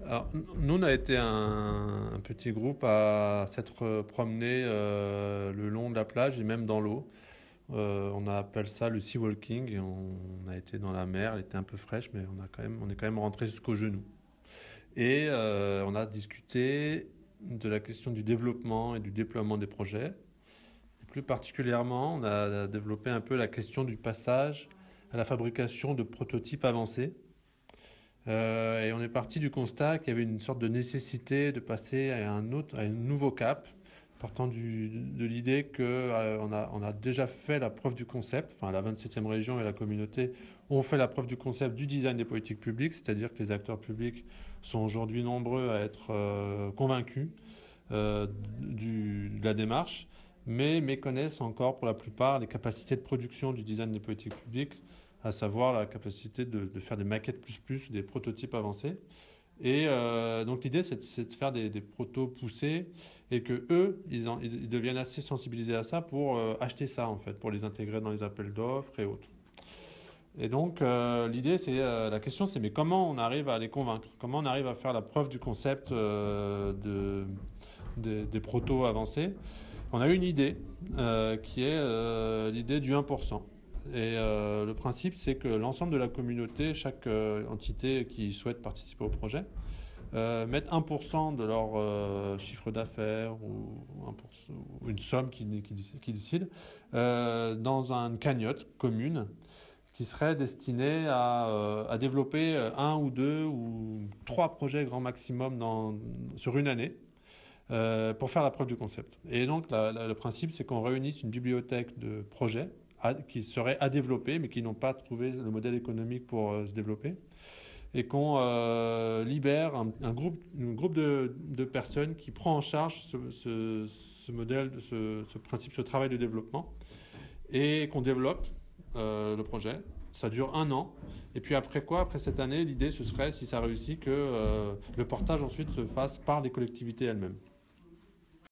Alors, nous, on a été un petit groupe à s'être promené le long de la plage et même dans l'eau. On appelle ça le sea walking et on a été dans la mer, elle était un peu fraîche, mais on est quand même rentré jusqu'aux genoux. Et on a discuté de la question du développement et du déploiement des projets. Et plus particulièrement, on a développé un peu la question du passage à la fabrication de prototypes avancés. Et on est parti du constat qu'il y avait une sorte de nécessité de passer à un nouveau cap, partant de l'idée on a déjà fait la preuve du concept, enfin la 27e région et la communauté ont fait la preuve du concept du design des politiques publiques, c'est-à-dire que les acteurs publics sont aujourd'hui nombreux à être convaincus de la démarche, mais méconnaissent encore pour la plupart les capacités de production du design des politiques publiques, à savoir la capacité de faire des maquettes plus, des prototypes avancés. Et donc l'idée, c'est de faire des protos poussés et que eux, ils deviennent assez sensibilisés à ça pour acheter ça, en fait, pour les intégrer dans les appels d'offres et autres. Et donc l'idée, la question, c'est mais comment on arrive à les convaincre? Comment on arrive à faire la preuve du concept des protos avancés? On a une idée qui est l'idée du 1%. Et le principe, c'est que l'ensemble de la communauté, chaque entité qui souhaite participer au projet, mettent 1% de leur chiffre d'affaires ou 1%, ou une somme qui décide dans une cagnotte commune qui serait destinée à développer un ou deux ou trois projets grand maximum sur une année pour faire la preuve du concept. Et donc le principe, c'est qu'on réunisse une bibliothèque de projets qui seraient à développer, mais qui n'ont pas trouvé le modèle économique pour se développer, et qu'on libère un groupe de personnes qui prend en charge ce modèle, ce principe, ce travail de développement, et qu'on développe le projet. Ça dure un an. Et puis après quoi? Après cette année, l'idée, ce serait, si ça réussit, que le portage ensuite se fasse par les collectivités elles-mêmes.